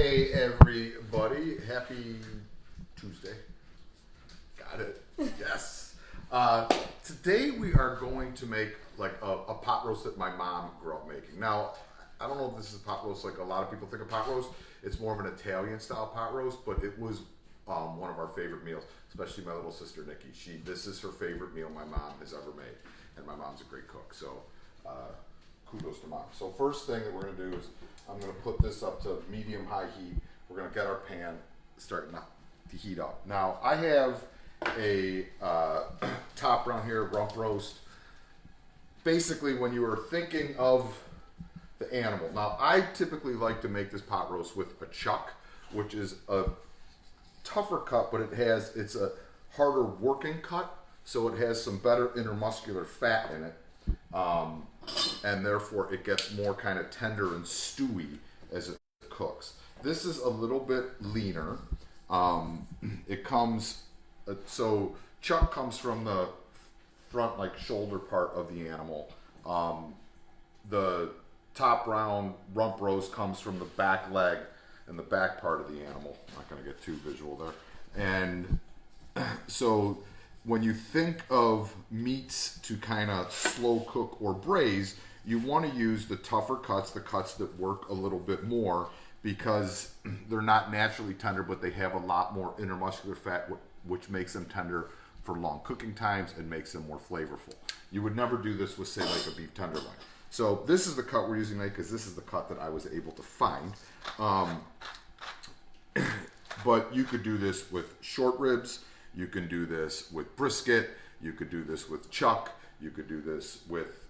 Hey everybody, happy Tuesday. Got it. Yes. Today we are going to make like a pot roast that my mom grew up making. Now, I don't know if this is a pot roast like a lot of people think of pot roast. It's more of an Italian style pot roast, but it was one of our favorite meals, especially my little sister Nikki. This is her favorite meal my mom has ever made, and my mom's a great cook. So kudos to mom. So first thing that we're gonna do is I'm gonna put this up to medium-high heat. We're gonna get our pan starting to heat up. Now I have a top round here, rump roast. Basically, when you are thinking of the animal. Now I typically like to make this pot roast with a chuck, which is a tougher cut, but it's a harder working cut, so it has some better intermuscular fat in it. And therefore it gets more kind of tender and stewy as it cooks. This is a little bit leaner. It comes, so chuck comes from the front, like shoulder part of the animal. The top round rump roast comes from the back leg and the back part of the animal. I'm not gonna get too visual there. And so when you think of meats to kind of slow cook or braise, you want to use the tougher cuts, the cuts that work a little bit more, because they're not naturally tender, but they have a lot more intermuscular fat, which makes them tender for long cooking times and makes them more flavorful. You would never do this with, say, like a beef tenderloin. So this is the cut we're using today because this is the cut that I was able to find. But you could do this with short ribs. You can do this with brisket. You could do this with chuck. You could do this with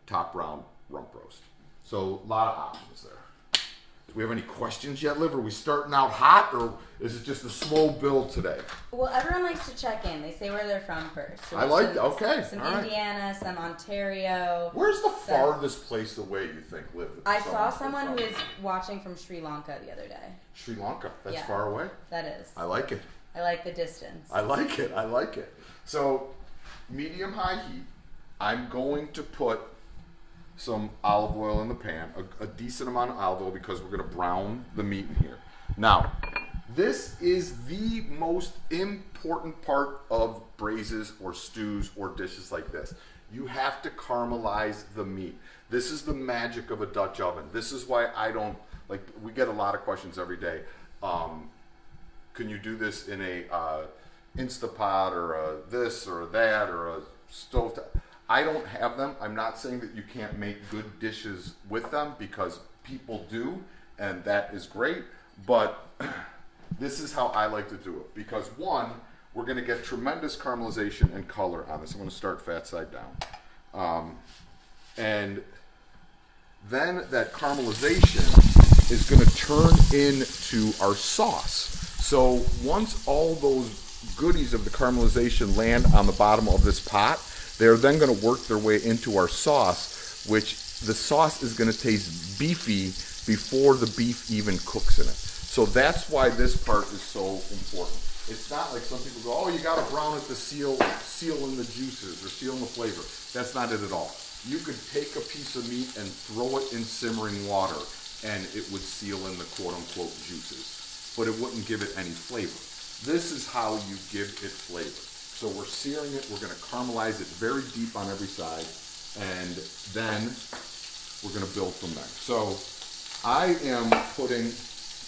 top round rump roast. So a lot of options there. Do we have any questions yet, Liv? Are we starting out hot, or is it just a slow build today? Well, everyone likes to check in. They say where they're from first. So I like that. Okay. Some all Indiana, right. some Ontario. Where's the farthest place away you think, Liv? I saw someone who was watching from Sri Lanka the other day. Sri Lanka? That's Yeah. far away? That is. I like it. I like the distance. I like it. I like it. So, medium-high heat. I'm going to put some olive oil in the pan, a decent amount of olive oil, because we're going to brown the meat in here. Now, this is the most important part of braises or stews or dishes like this. You have to caramelize the meat. This is the magic of a Dutch oven. This is why I don't, like, we get a lot of questions every day. Can you do this in a Instapot or a this or a that or a stove? I don't have them. I'm not saying that you can't make good dishes with them, because people do, and that is great. But this is how I like to do it, because one, we're going to get tremendous caramelization and color on this. I'm going to start fat side down. And then that caramelization is going to turn into our sauce. So once all those goodies of the caramelization land on the bottom of this pot, they're then going to work their way into our sauce, which the sauce is going to taste beefy before the beef even cooks in it. So that's why this part is so important. It's not like some people go, oh, you got to brown it to seal in the juices or seal in the flavor. That's not it at all. You could take a piece of meat and throw it in simmering water, and it would seal in the quote-unquote juices, but it wouldn't give it any flavor. This is how you give it flavor. So we're searing it, we're going to caramelize it very deep on every side, and then we're going to build from there. So I am putting,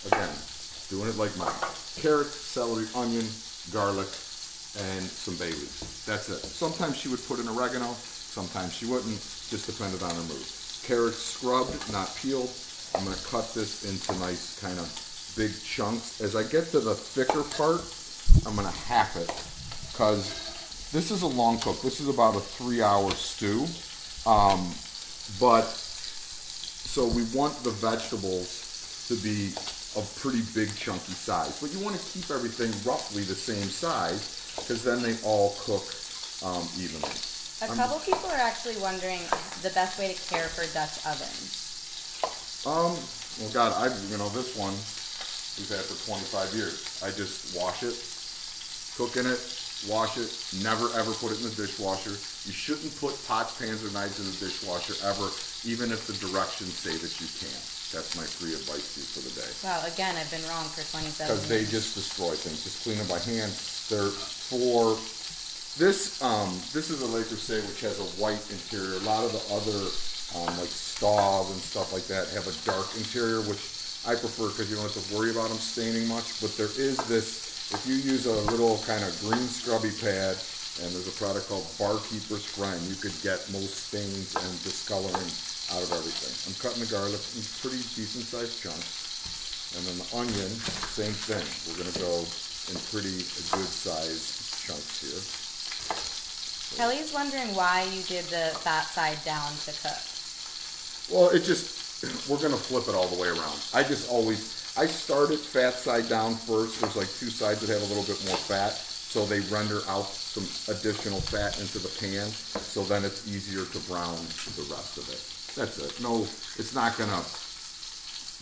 again, doing it like mine, carrots, celery, onion, garlic, and some bay leaves. That's it. Sometimes she would put in oregano, sometimes she wouldn't, just depended on her mood. Carrots scrubbed, not peeled. I'm going to cut this into nice kind of big chunks. As I get to the thicker part, I'm going to half it, because this is a long cook. This is about a 3-hour stew. But so we want the vegetables to be a pretty big chunky size, but you want to keep everything roughly the same size, because then they all cook evenly. A couple people are actually wondering the best way to care for Dutch ovens. Well, God, this one we've had for 25 years. I just wash it, cook in it, wash it, never ever put it in the dishwasher. You shouldn't put pots, pans, or knives in the dishwasher ever, even if the directions say that you can. That's my free advice to you for the day. Wow, again, I've been wrong for 27 Because they years. just destroy things. Just clean them by hand. They're for this. This is a Laker Say, which has a white interior. A lot of the other like Staub and stuff like that have a dark interior, which I prefer because you don't have to worry about them staining much. But there is this. If you use a little kind of green scrubby pad, and there's a product called Barkeeper's Friend, you could get most stains and discoloring out of everything. I'm cutting the garlic in pretty decent sized chunks. And then the onion, same thing. We're gonna go in pretty good sized chunks here. Kelly's wondering why you did the fat side down to cook. Well, it just, we're gonna flip it all the way around. I start it fat side down first. There's like two sides that have a little bit more fat, so they render out some additional fat into the pan, so then it's easier to brown the rest of it. That's it. No, it's not gonna,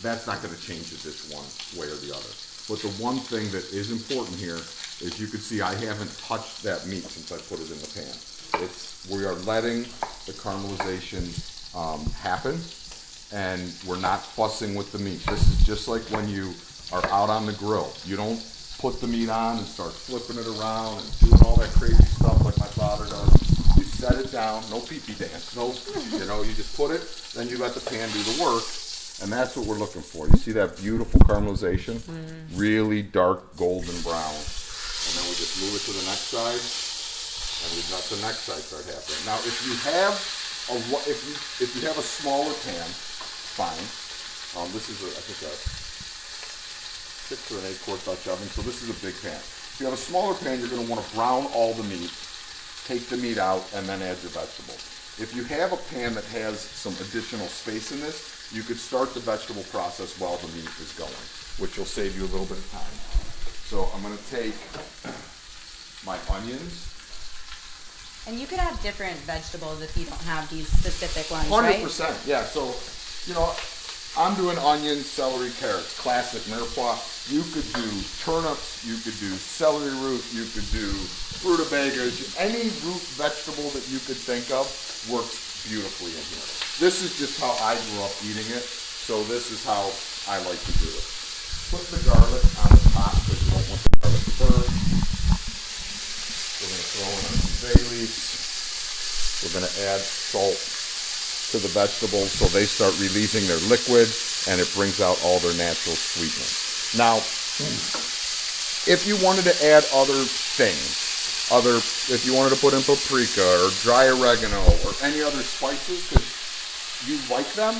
that's not gonna change the dish one way or the other. But the one thing that is important here is you can see I haven't touched that meat since I put it in the pan. We are letting the caramelization happen, and we're not fussing with the meat. This is just like when you are out on the grill. You don't put the meat on and start flipping it around and doing all that crazy stuff like my father does. You set it down, no pee-pee dance, no, you just put it, then you let the pan do the work, and that's what we're looking for. You see that beautiful caramelization? Really dark golden brown. And then we just move it to the next side, and we let the next side start happening. Now, if you have a smaller pan, fine. This is I think a 6 or an 8 quart Dutch oven, so this is a big pan. If you have a smaller pan, you're going to want to brown all the meat, take the meat out, and then add your vegetables. If you have a pan that has some additional space in this, you could start the vegetable process while the meat is going, which will save you a little bit of time. So I'm going to take my onions. And you could have different vegetables if you don't have these specific ones, 100%, right? yeah. So, I'm doing onions, celery, carrots, classic mirepoix. You could do turnips, you could do celery root, you could do rutabagas. Any root vegetable that you could think of works beautifully in here. This is just how I grew up eating it, so this is how I like to do it. Put the garlic on the top because you don't want the garlic to burn. We're going to throw in our bay leaves. We're going to add salt to the vegetables so they start releasing their liquid, and it brings out all their natural sweetness. Now, if you wanted to add other things, if you wanted to put in paprika or dry oregano or any other spices because you like them,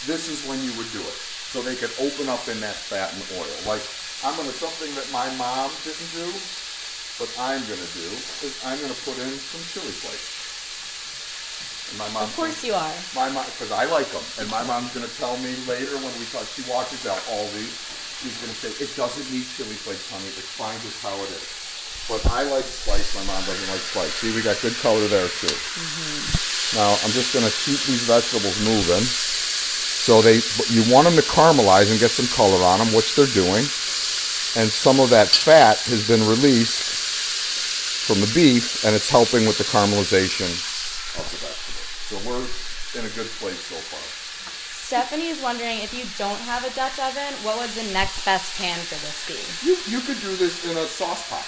this is when you would do it. So they could open up in that fat and oil. Like, something that my mom didn't do, but I'm gonna do, is I'm gonna put in some chili flakes. And my mom, Of course you are. my mom, because I like them. And my mom's gonna tell me later when we talk, she watches out all these, she's gonna say, it doesn't need chili flakes, honey, it's fine just how it is. But I like spice, my mom doesn't like spice. See, we got good color there too. Now, I'm just gonna keep these vegetables moving. So you want them to caramelize and get some color on them, which they're doing. And some of that fat has been released from the beef, and it's helping with the caramelization of the vegetables. So we're in a good place so far. Stephanie is wondering, if you don't have a Dutch oven, what would the next best pan for this be? You could do this in a sauce pot.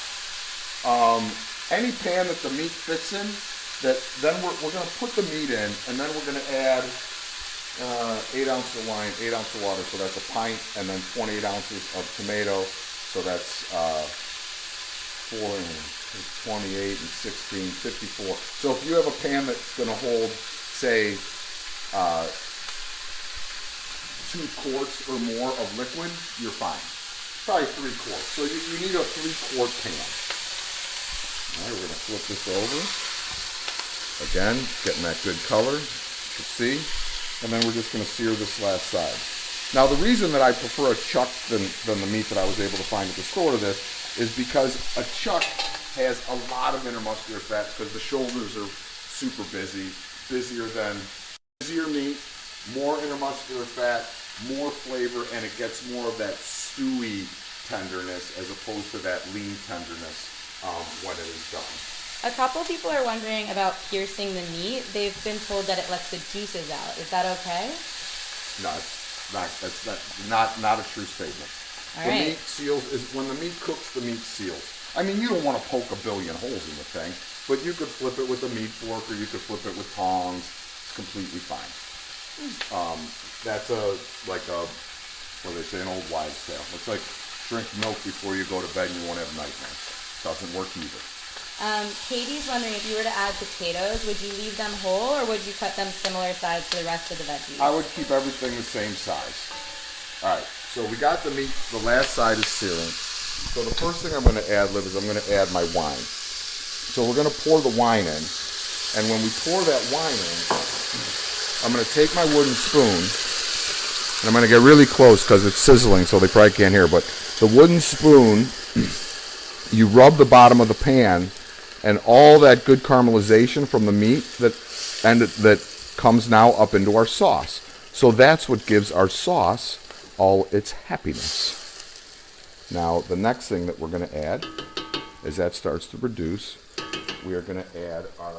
Any pan that the meat fits in, then we're going to put the meat in, and then we're going to add 8 ounces of wine, 8 ounces of water, so that's a pint, and then 28 ounces of tomato, so that's 4 and 28 and 16, 54. So if you have a pan that's going to hold, say, 2 quarts or more of liquid, you're fine. Probably 3 quarts. So you need a 3-quart pan. All right, we're going to flip this over. Again, getting that good color, you can see. And then we're just going to sear this last side. Now, the reason that I prefer a chuck than the meat that I was able to find at the store to this is because a chuck has a lot of intermuscular fat because the shoulders are super busy, busier meat, more intermuscular fat, more flavor, and it gets more of that stewy tenderness as opposed to that lean tenderness when it is done. A couple people are wondering about piercing the meat. They've been told that it lets the juices out. Is that okay? No, That's not a true statement. All the right. meat seals is when the meat cooks, the meat seals. I mean, you don't want to poke a billion holes in the thing, but you could flip it with a meat fork or you could flip it with tongs. It's completely fine. That's what they say, an old wives' tale. It's like drink milk before you go to bed and you won't have nightmares. Doesn't work either. Katie's wondering if you were to add potatoes, would you leave them whole or would you cut them similar size to the rest of the veggies? I would keep everything the same size. All right, so we got the meat. The last side is searing. So the first thing I'm going to add, Liv, is I'm going to add my wine. So we're going to pour the wine in. And when we pour that wine in, I'm going to take my wooden spoon, and I'm going to get really close because it's sizzling, so they probably can't hear. But the wooden spoon, you rub the bottom of the pan, and all that good caramelization from the meat that comes now up into our sauce. So that's what gives our sauce all its happiness. Now, the next thing that we're going to add, as that starts to reduce, we are going to add our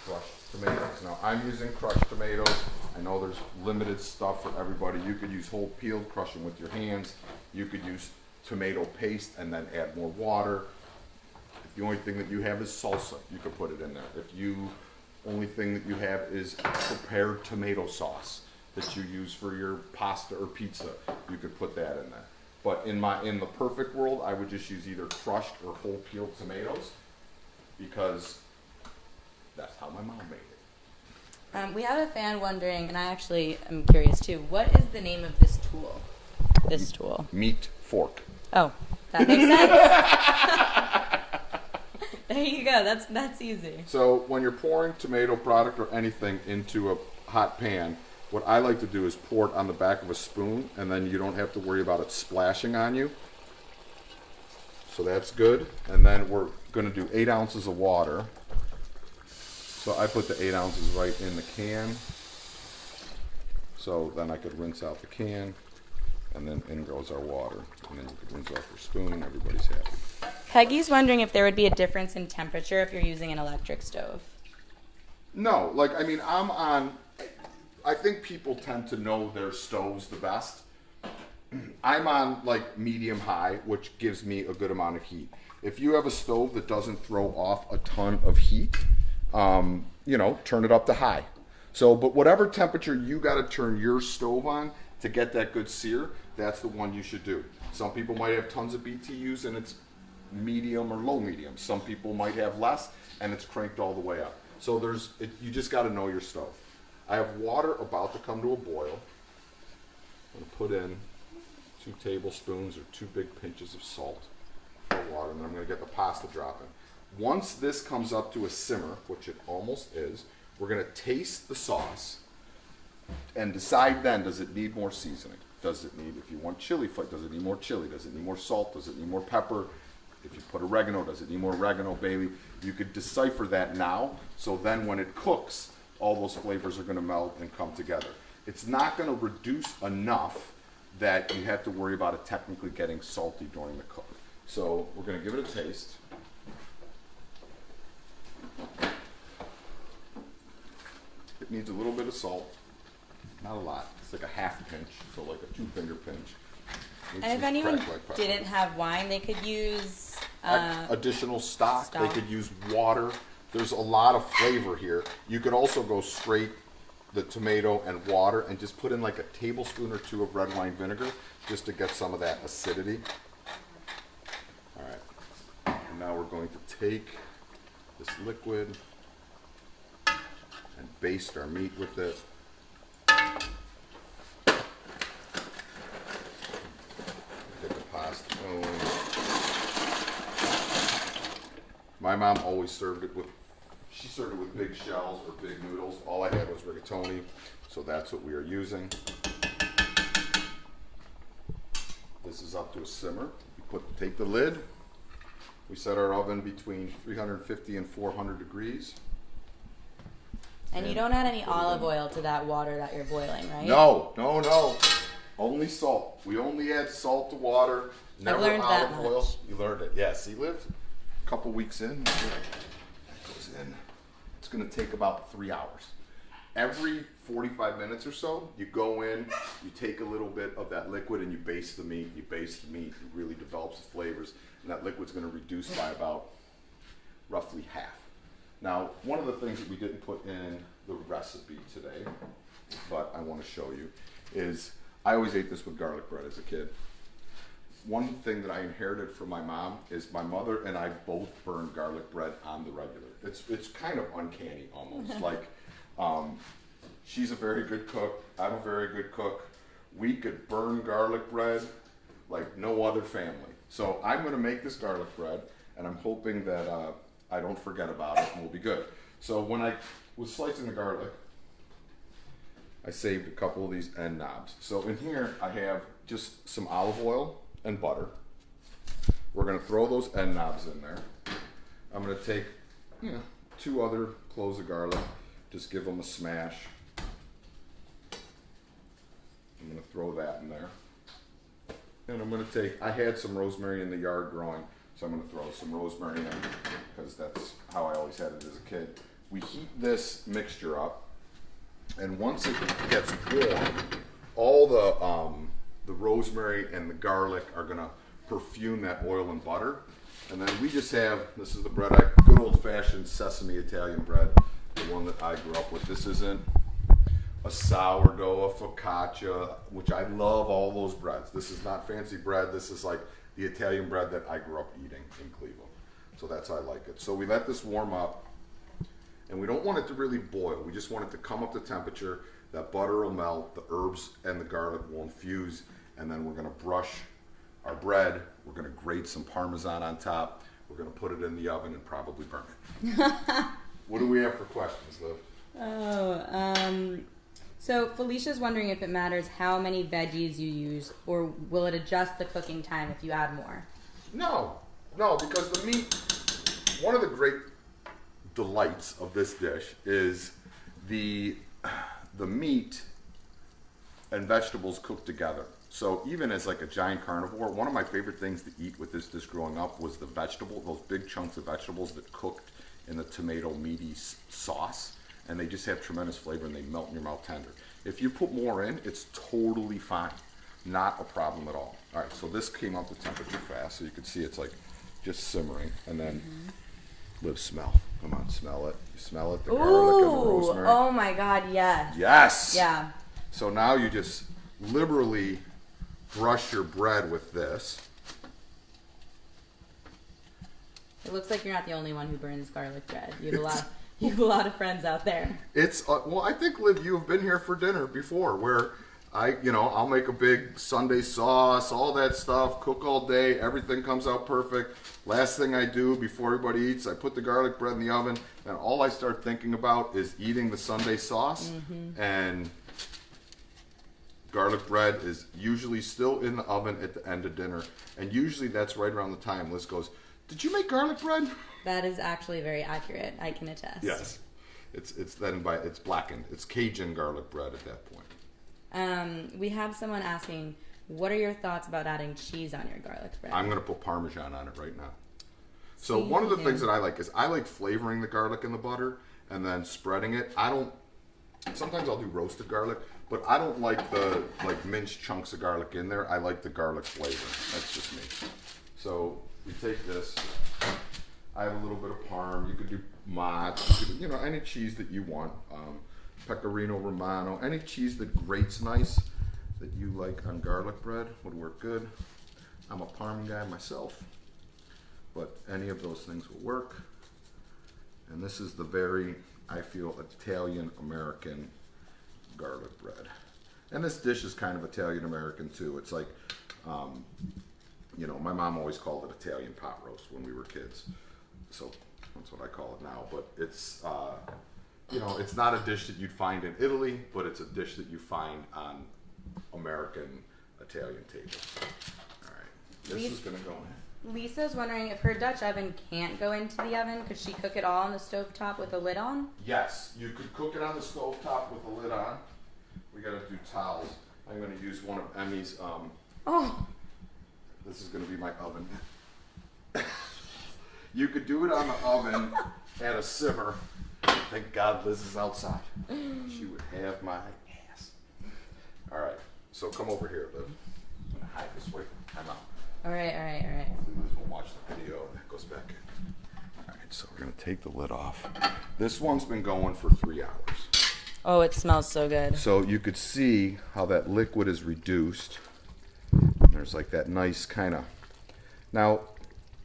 crushed tomatoes. Now, I'm using crushed tomatoes. I know there's limited stuff for everybody. You could use whole peeled, crush them with your hands. You could use tomato paste and then add more water. If the only thing that you have is salsa, you could put it in there. If you only thing that you have is prepared tomato sauce that you use for your pasta or pizza, you could put that in there. But in the perfect world, I would just use either crushed or whole peeled tomatoes because that's how my mom made it. We have a fan wondering, and I actually am curious too, what is the name of this tool? This tool. Meat fork. Oh, that makes sense. There you go. That's easy. So when you're pouring tomato product or anything into a hot pan, what I like to do is pour it on the back of a spoon, and then you don't have to worry about it splashing on you. So that's good. And then we're going to do 8 ounces of water. So I put the 8 ounces right in the can. So then I could rinse out the can, and then in goes our water. And then you could rinse off your spoon, and everybody's happy. Peggy's wondering if there would be a difference in temperature if you're using an electric stove. No, I think people tend to know their stoves the best. I'm on medium high, which gives me a good amount of heat. If you have a stove that doesn't throw off a ton of heat, turn it up to high. So, but whatever temperature you got to turn your stove on to get that good sear, that's the one you should do. Some people might have tons of BTUs and it's medium or low medium. Some people might have less and it's cranked all the way up. So you just got to know your stove. I have water about to come to a boil. I'm going to put in 2 tablespoons or 2 big pinches of salt for water, and then I'm going to get the pasta dropping. Once this comes up to a simmer, which it almost is, we're going to taste the sauce and decide then, does it need more seasoning? Does it need, if you want chili flake, does it need more chili? Does it need more salt? Does it need more pepper? If you put oregano, does it need more oregano, bay leaf? You could decipher that now, so then when it cooks, all those flavors are going to melt and come together. It's not going to reduce enough that you have to worry about it technically getting salty during the cook. So we're going to give it a taste. It needs a little bit of salt, not a lot. It's like a half pinch, so like a 2-finger pinch. And if anyone didn't have wine, they could use additional stock. They could use water. There's a lot of flavor here. You could also go straight the tomato and water and just put in like a tablespoon or 2 of red wine vinegar just to get some of that acidity. All right. And now we're going to take this liquid and baste our meat with it. Get the pasta going. My mom always served it with big shells or big noodles. All I had was rigatoni, so that's what we are using. This is up to a simmer. Take the lid. We set our oven between 350 and 400 degrees. And you don't add any olive oil to that water that you're boiling, right? No. Only salt. We only add salt to water. Never I've learned olive that oil. much. You learned it. Yeah, see, Liv? A couple weeks in. That goes in. It's going to take about 3 hours. every 45 minutes or so, you go in, you take a little bit of that liquid and you baste the meat. It really develops the flavors, and that liquid's going to reduce by about roughly half. Now, one of the things that we didn't put in the recipe today, but I want to show you, is I always ate this with garlic bread as a kid. One thing that I inherited from my mom is my mother and I both burn garlic bread on the regular. It's kind of uncanny almost. Like, she's a very good cook. I'm a very good cook. We could burn garlic bread like no other family. So I'm going to make this garlic bread, and I'm hoping that I don't forget about it and we'll be good. So when I was slicing the garlic, I saved a couple of these end knobs. So in here I have just some olive oil and butter. We're going to throw those end knobs in there. I'm going to take 2 other cloves of garlic, just give them a smash. I'm going to throw that in there. And I'm going to I had some rosemary in the yard growing, so I'm going to throw some rosemary in because that's how I always had it as a kid. We heat this mixture up, and once it gets warm, all the rosemary and the garlic are going to perfume that oil and butter. And then we just have, this is the bread, good old-fashioned sesame Italian bread, the one that I grew up with. This isn't a sourdough, a focaccia, which I love all those breads. This is not fancy bread. This is like the Italian bread that I grew up eating in Cleveland. So that's how I like it. So we let this warm up, and we don't want it to really boil. We just want it to come up to temperature. That butter will melt, the herbs and the garlic will infuse, and then we're going to brush our bread. We're going to grate some Parmesan on top. We're going to put it in the oven and probably burn it. What do we have for questions, Liv? So Felicia's wondering if it matters how many veggies you use, or will it adjust the cooking time if you add more? No, because the meat, one of the great delights of this dish is the meat and vegetables cooked together. So even as like a giant carnivore, one of my favorite things to eat with this dish growing up was the vegetable, those big chunks of vegetables that cooked in the tomato meaty sauce, and they just have tremendous flavor and they melt in your mouth tender. If you put more in, it's totally fine. Not a problem at all. All right, so this came up to temperature fast, so you can see it's like just simmering, and then Liv, smell. Come on, smell it. You smell it, the garlic and the rosemary. Oh my God, yes. Yes. Yeah. So now you just liberally brush your bread with this. It looks like you're not the only one who burns garlic bread. You have a lot of friends out there. It's well, I think, Liv, you have been here for dinner before, where I'll make a big Sunday sauce, all that stuff, cook all day, everything comes out perfect. Last thing I do before everybody eats, I put the garlic bread in the oven, and all I start thinking about is eating the Sunday sauce. And garlic bread is usually still in the oven at the end of dinner, and usually that's right around the time Liz goes, "Did you make garlic bread?" That is actually very accurate. I can attest. Yes, it's blackened. It's Cajun garlic bread at that point. We have someone asking, what are your thoughts about adding cheese on your garlic bread? I'm going to put Parmesan on it right now. So one of the things that I like is I like flavoring the garlic in the butter and then spreading it. Sometimes I'll do roasted garlic, but I don't like the minced chunks of garlic in there. I like the garlic flavor. That's just me. So we take this. I have a little bit of Parm. You could do Mozz. You could do, any cheese that you want. Pecorino Romano. Any cheese that grates nice that you like on garlic bread would work good. I'm a Parm guy myself, but any of those things will work. And this is the very, I feel, Italian-American garlic bread. And this dish is kind of Italian-American too. It's like, my mom always called it Italian pot roast when we were kids. So that's what I call it now. But it's, it's not a dish that you'd find in Italy, but it's a dish that you find on American Italian tables. All right, this is going to go in. Lisa's wondering if her Dutch oven can't go into the oven, could she cook it all on the stovetop with a lid on? Yes, you could cook it on the stovetop with the lid on. We got to do towels. I'm going to use one of Emmy's. This is going to be my oven. You could do it on the oven at a simmer thank God Liz is outside. She would have my ass. All right, so come over here, Liv. I'm gonna hide this way. I'm out. All right. Liz will watch the video and that goes back in. All right, so we're gonna take the lid off. This one's been going for 3 hours. Oh, it smells so good. So you could see how that liquid is reduced. There's like that nice kind of. Now,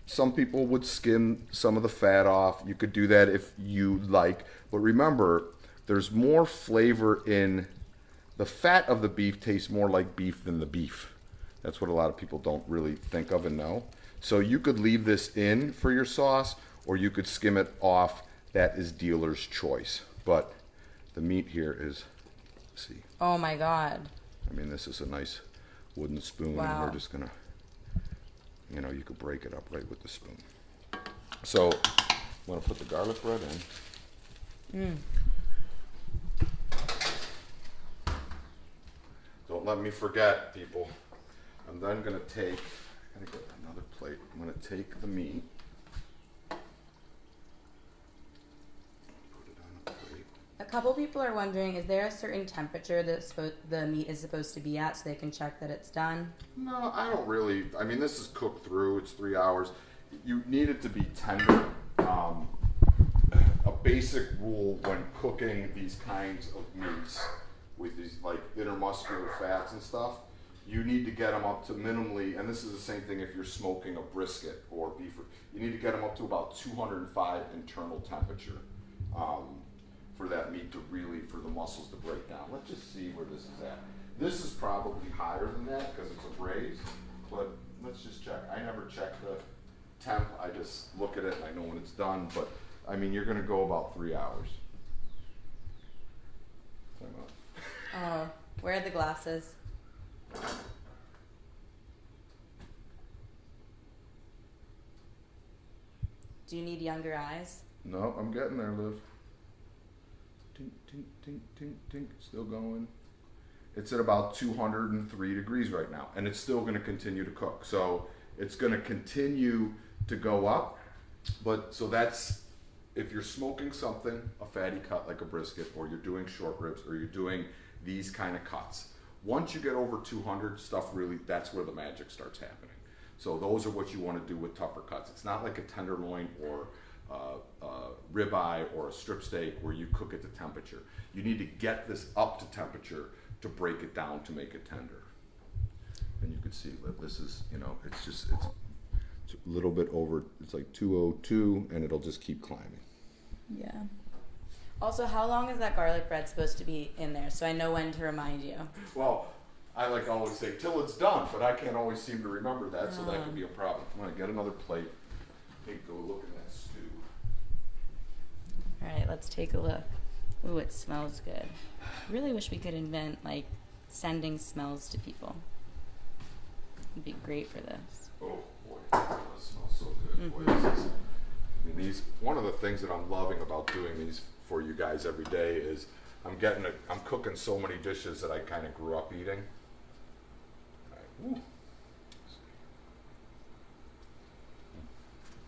some people would skim some of the fat off. You could do that if you like. But remember, there's more flavor in the fat of the beef. Tastes more like beef than the beef. That's what a lot of people don't really think of and know. So you could leave this in for your sauce, or you could skim it off. That is dealer's choice. But the meat here is, see. Oh my God. I mean, this is a nice wooden spoon, Wow. and we're just gonna, you know, you could break it up right with the spoon. So I'm gonna put the garlic bread in. Don't let me forget, people. I'm then gonna take, I gotta get another plate. I'm gonna take the meat. A couple people are wondering, is there a certain temperature that the meat is supposed to be at so they can check that it's done? No, I don't really. I mean, this is cooked through. It's 3 hours. You need it to be tender. A basic rule when cooking these kinds of meats with these like intermuscular fats and stuff, you need to get them up to minimally, and this is the same thing if you're smoking a brisket or beef, you need to get them up to about 205 internal temperature. For that meat to really, for the muscles to break down. Let's just see where this is at. This is probably higher than that because it's a braise, but let's just check. I never check the temp. I just look at it and I know when it's done, but I mean, you're gonna go about 3 hours. Oh, where are the glasses? Do you need younger eyes? No, I'm getting there, Liv. Tink, tink, tink, tink, tink. Still going. It's at about 203 degrees right now, and it's still going to continue to cook. So it's going to continue to go up. But so that's if you're smoking something, a fatty cut like a brisket, or you're doing short ribs, or you're doing these kind of cuts. Once you get over 200, stuff really, that's where the magic starts happening. So those are what you want to do with tougher cuts. It's not like a tenderloin or ribeye or a strip steak where you cook at the temperature. You need to get this up to temperature to break it down to make it tender. And you can see that this is, you know, it's a little bit over, it's like 202, and it'll just keep climbing. Yeah. Also, how long is that garlic bread supposed to be in there so I know when to remind you? Well, I like always say till it's done, but I can't always seem to remember that, so that could be a problem. I'm gonna get another plate. Go look at that stew. All right, let's take a look. Ooh, it smells good. Really wish we could invent like sending smells to people. It'd be great for this. Oh boy, that smells so good. Boy, this is, I mean, one of the things that I'm loving about doing these for you guys every day is I'm cooking so many dishes that I kind of grew up eating. All right.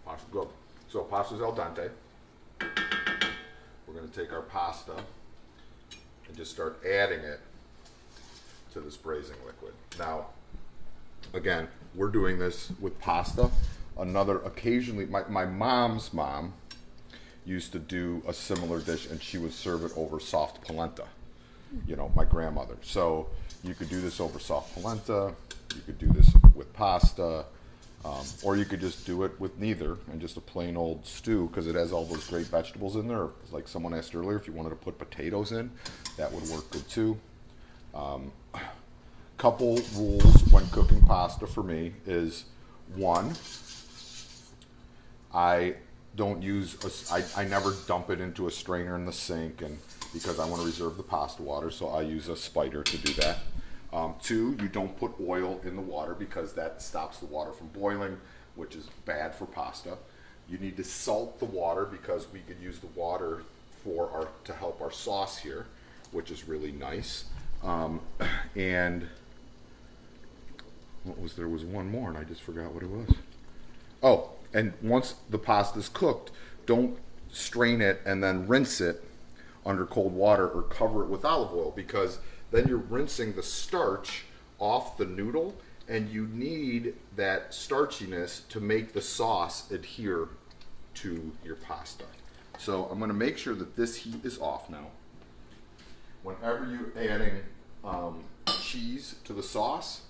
Pasta, go. So pasta's al dente. We're going to take our pasta and just start adding it to this braising liquid. Now, again, we're doing this with pasta. Occasionally, my mom's mom used to do a similar dish, and she would serve it over soft polenta. You know, my grandmother. So you could do this over soft polenta. You could do this with pasta. Or you could just do it with neither and just a plain old stew because it has all those great vegetables in there. Like someone asked earlier, if you wanted to put potatoes in, that would work good too. Couple rules when cooking pasta for me is one, I don't use, I never dump it into a strainer in the sink and because I want to reserve the pasta water, so I use a spider to do that. Two, you don't put oil in the water because that stops the water from boiling, which is bad for pasta. You need to salt the water because we could use the water to help our sauce here, which is really nice. And there was one more and I just forgot what it was. Oh, and once the pasta's cooked, don't strain it and then rinse it under cold water or cover it with olive oil, because then you're rinsing the starch off the noodle, and you need that starchiness to make the sauce adhere to your pasta. So I'm going to make sure that this heat is off now. Whenever you're adding cheese to the sauce,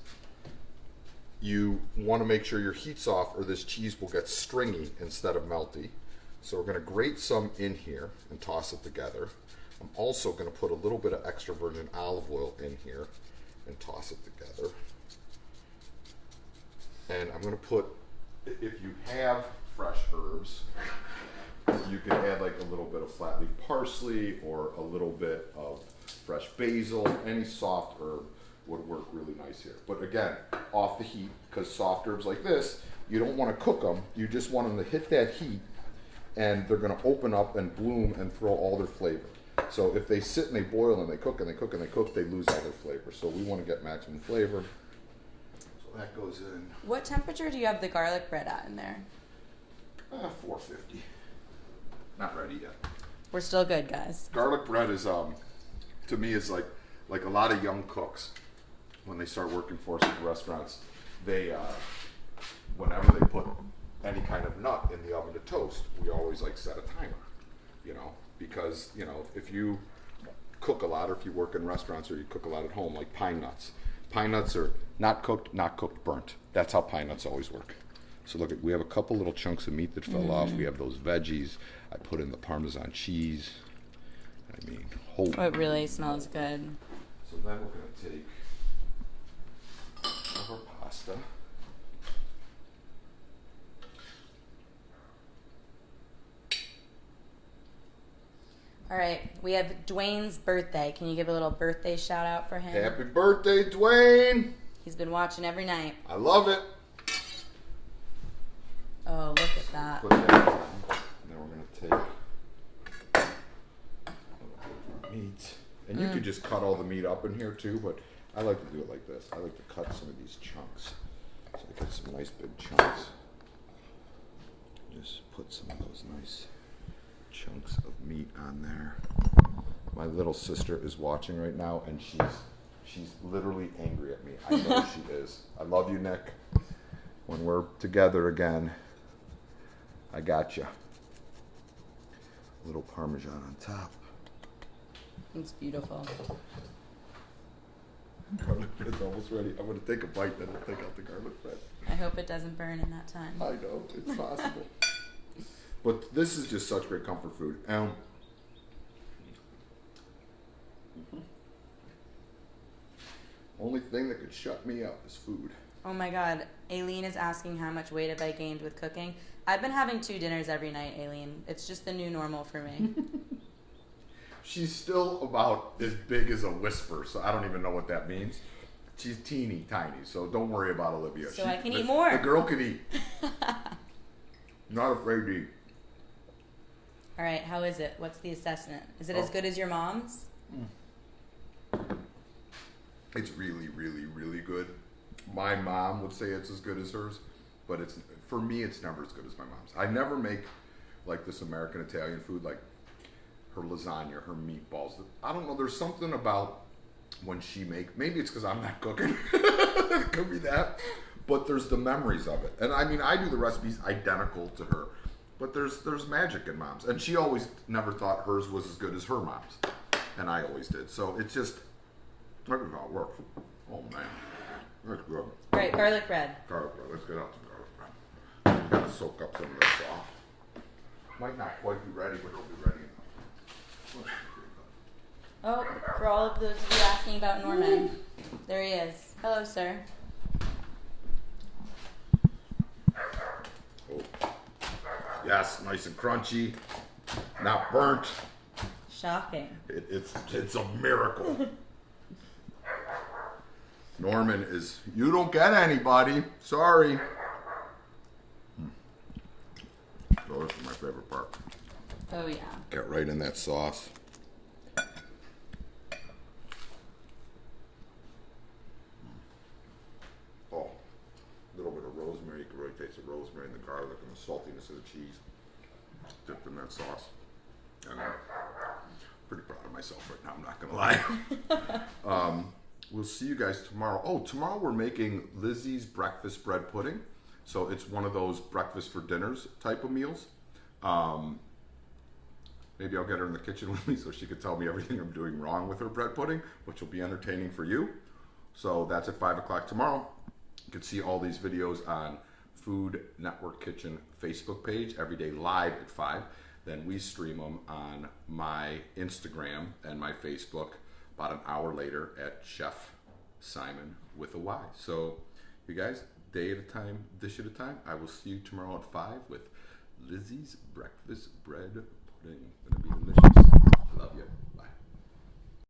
you want to make sure your heat's off, or this cheese will get stringy instead of melty. So we're going to grate some in here and toss it together. I'm also going to put a little bit of extra virgin olive oil in here and toss it together. And I'm going to put, if you have fresh herbs, you can add like a little bit of flat leaf parsley or a little bit of fresh basil. Any soft herb would work really nice here. But again, off the heat, because soft herbs like this, you don't want to cook them. You just want them to hit that heat, and they're going to open up and bloom and throw all their flavor. So if they sit and they boil and they cook and they cook and they cook, they lose all their flavor. So we want to get maximum flavor. So that goes in. What temperature do you have the garlic bread at in there? 450. Not ready yet. We're still good, guys. Garlic bread is, to me, is like a lot of young cooks when they start working for us at the restaurants. They, whenever they put any kind of nut in the oven to toast, we always like set a timer, because if you cook a lot, or if you work in restaurants or you cook a lot at home, like pine nuts. Pine nuts are not cooked, burnt. That's how pine nuts always work. So look, we have a couple little chunks of meat that fell off. We have those veggies. I put in the Parmesan cheese. Whole. Oh, it really smells good. So then we're going to take our pasta. All right, we have Dwayne's birthday. Can you give a little birthday shout out for him? Happy birthday, Dwayne! He's been watching every night. I love it. Oh, look at that. Put that on. Then we're going to take a little bit of meat. And you could just cut all the meat up in here too, but I like to do it like this. I like to cut some of these chunks. So I get some nice big chunks. Just put some of those nice chunks of meat on there. My little sister is watching right now, and she's literally angry at me. I know she is. I love you, Nick. When we're together again, I got you. A little Parmesan on top. It's beautiful. Garlic bread's almost ready. I'm going to take a bite, then I'll take out the garlic bread. I hope it doesn't burn in that time. I know, it's possible. But this is just such great comfort food. Only thing that could shut me up is food. Oh my God. Aileen is asking how much weight have I gained with cooking. I've been having 2 dinners every night, Aileen. It's just the new normal for me. She's still about as big as a whisper, so I don't even know what that means. She's teeny tiny, so don't worry about Olivia. So I can eat more. The girl can eat. Not afraid to eat. All right, how is it? What's the assessment? Is it as good as your mom's? It's really, really, really good. My mom would say it's as good as hers, but for me, it's never as good as my mom's. I never make like this American Italian food, like her lasagna, her meatballs. I don't know. There's something about when she makes. Maybe it's because I'm not cooking. It could be that. But there's the memories of it, and I do the recipes identical to her. But there's magic in mom's, and she always never thought hers was as good as her mom's, and I always did. So it's just look at how it works. Oh man, that's good. All right, garlic bread. Garlic bread. Let's get out some garlic bread. We gotta soak up some of this sauce. Might not quite be ready, but it'll be ready enough. Oh, for all of those of you asking about Norman, there he is. Hello, sir. Oh. Yes, nice and crunchy, not burnt. Shocking. It's a miracle. Norman is, you don't get anybody. Sorry. Oh, this is my favorite part. Oh, yeah. Get right in that sauce. Oh, a little bit of rosemary. You can really taste the rosemary and the garlic and the saltiness of the cheese. dipped in that sauce. And I'm pretty proud of myself right now, I'm not gonna lie. We'll see you guys tomorrow. Oh, tomorrow we're making Lizzie's breakfast bread pudding. So it's one of those breakfast for dinners type of meals. Maybe I'll get her in the kitchen with me so she could tell me everything I'm doing wrong with her bread pudding, which will be entertaining for you. So that's at 5 o'clock tomorrow. You can see all these videos on Food Network Kitchen Facebook page every day live at 5. Then we stream them on my Instagram and my Facebook about an hour later at Chef Symon with a Y. So you guys, day at a time, dish at a time. I will see you tomorrow at 5 with Lizzie's breakfast bread pudding. Gonna be delicious.